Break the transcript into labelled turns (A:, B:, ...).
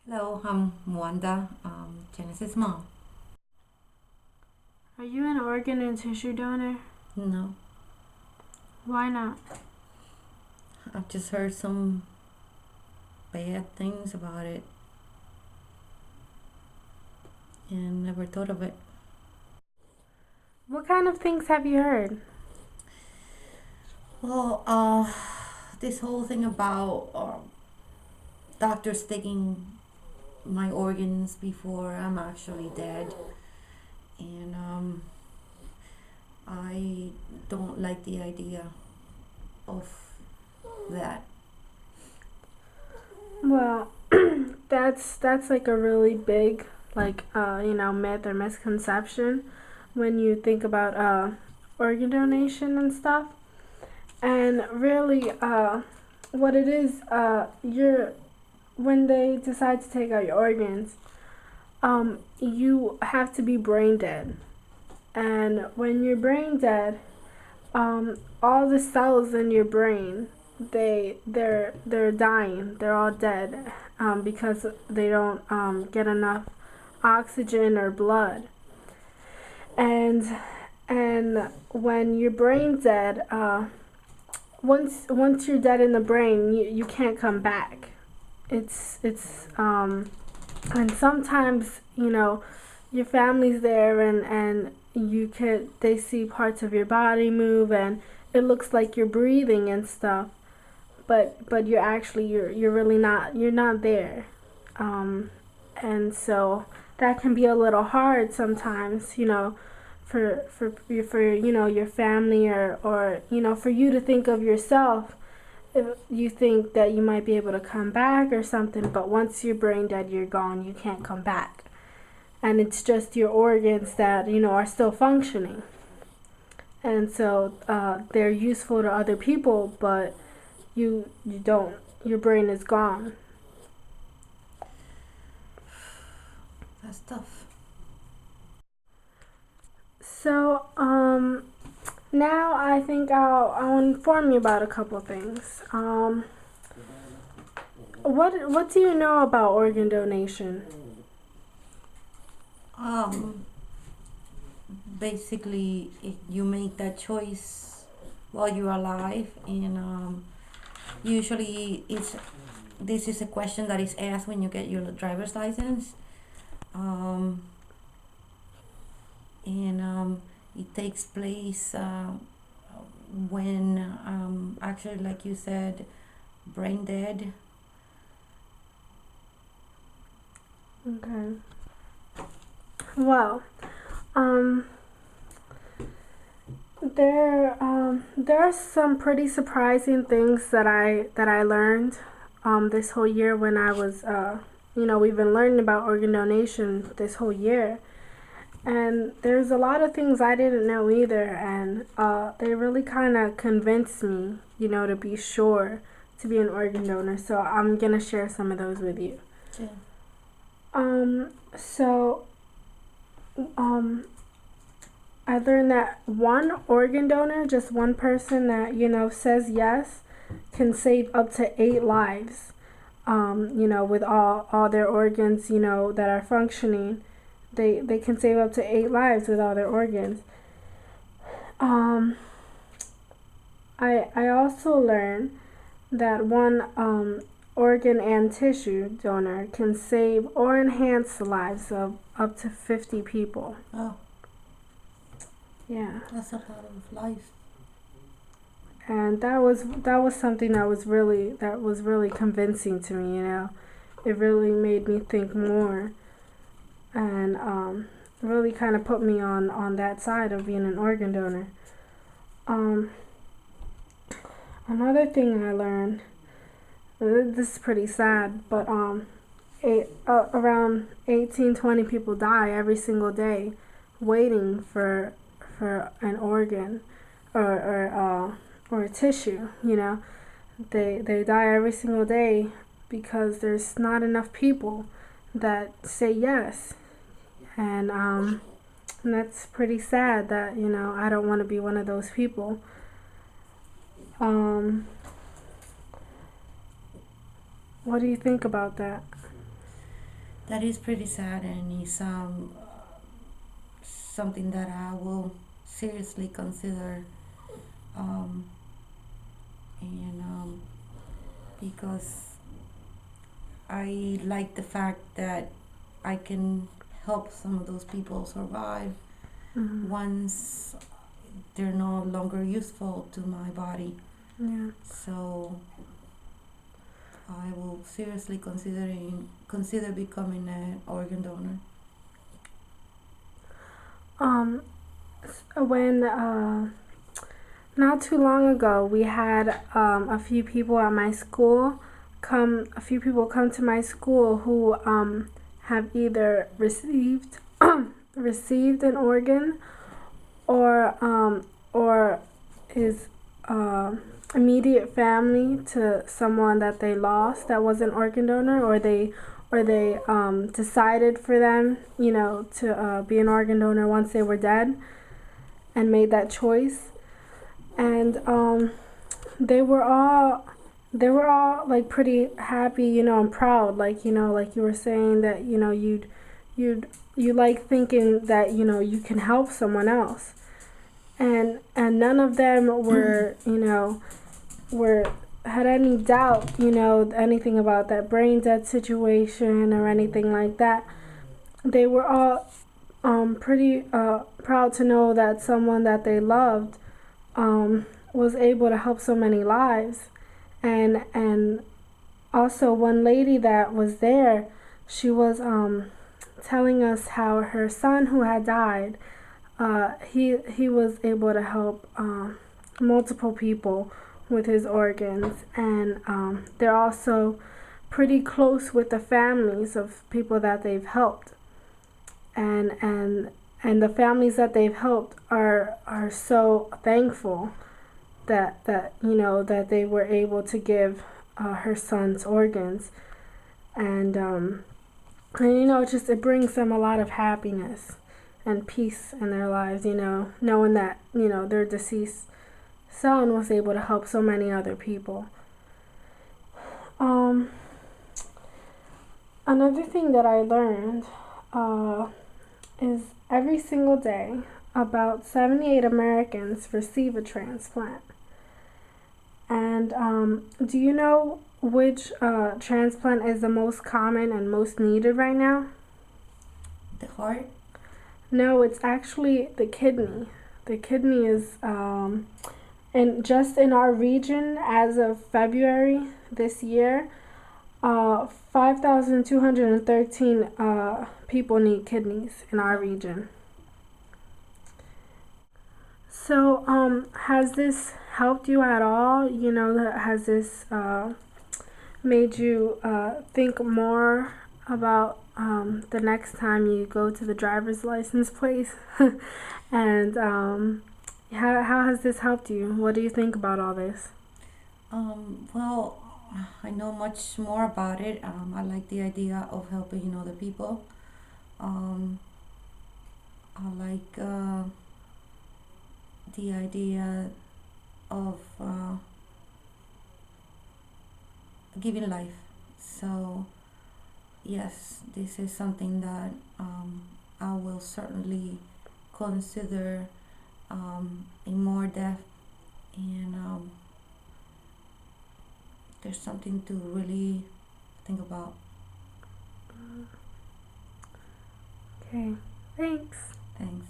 A: Hello, I'm Wanda, Genesis mom.
B: Are you an organ and tissue donor?
A: No,
B: Why not?
A: I've just heard some bad things about it and never thought of it.
B: What kind of things have you heard?
A: Well, this whole thing about doctors taking my organs before I'm actually dead, and I don't like the idea of that.
B: Well, that's like a really big myth or misconception when you think about organ donation and stuff. And really what it is you're when they decide to take out your organs, you have to be brain dead. And when you're brain dead, all the cells in your brain, they're dying. They're all dead, because they don't get enough oxygen or blood. And when your brain's dead, once you're dead in the brain, you can't come back. It's and sometimes your family's there, and they see parts of your body move, and it looks like you're breathing and stuff, but you're really not, you're not there. And so that can be a little hard sometimes, for your family, or for you to think of yourself, if you think that you might be able to come back or something, but once you're brain dead, you're gone. You can't come back, and it's just your organs that are still functioning. And so they're useful to other people, but you don't. Your brain is gone.
A: That's tough.
B: So now I think I'll inform you about a couple things. What do you know about organ donation?
A: Um, Basically, you make that choice while you're alive, and usually it's this is a question that is asked when you get your driver's license, um, and it takes place when actually, like you said, brain dead.
B: Okay. Well, um, there are some pretty surprising things that I learned this whole year when I was we've been learning about organ donation this whole year, and there's a lot of things I didn't know either, and they really kind of convinced me, to be sure to be an organ donor. So I'm gonna share some of those with you.
A: Yeah.
B: So I learned that one organ donor, just one person that says yes, can save up to 8 lives. With all their organs, that are functioning, they can save up to 8 lives with all their organs. Um, I also learned that one organ and tissue donor can save or enhance the lives of up to 50 people.
A: Oh,
B: Yeah.
A: that's a lot of life.
B: And that was something that was really convincing to me. It really made me think more, and really kind of put me on that side of being an organ donor. Um, Another thing I learned, this is pretty sad, but around 18-20 people die every single day waiting for an organ, or a tissue. They die every single day because there's not enough people that say yes. And that's pretty sad that I don't want to be one of those people. Um, what do you think about that?
A: That is pretty sad, and is something that I will seriously consider, um, and because I like the fact that I can help some of those people survive
B: Mm-hmm.
A: once they're no longer useful to my body.
B: Yeah.
A: So I will seriously consider becoming an organ donor.
B: Um, when not too long ago, we had a few people at my school a few people come to my school who have either received received an organ or is immediate family to someone that they lost that was an organ donor, or they decided for them, to be an organ donor once they were dead and made that choice. And they were all like pretty happy, and proud, like like you were saying that you like thinking that you can help someone else, and none of them were were had any doubt, anything about that brain dead situation or anything like that. They were all pretty proud to know that someone that they loved was able to help so many lives. And also, one lady that was there, she was telling us how her son who had died, he was able to help multiple people with his organs, and they're also pretty close with the families of people that they've helped, and the families that they've helped are so thankful that they were able to give her son's organs, and it brings them a lot of happiness and peace in their lives, knowing that their deceased son was able to help so many other people. um Another thing that I learned is every single day about 78 Americans receive a transplant. And do you know which transplant is the most common and most needed right now?
A: The heart?
B: No, it's actually the kidney. The kidney is, and just in our region as of February this year, 5,213 people need kidneys in our region. So, has this helped you at all? Has this made you think more about the next time you go to the driver's license place? And how has this helped you? What do you think about all this?
A: Well, I know much more about it. I like the idea of helping other people. Um, I like the idea of giving life. So, yes, this is something that I will certainly consider in more depth, and there's something to really think about.
B: Okay, thanks.
A: Thanks.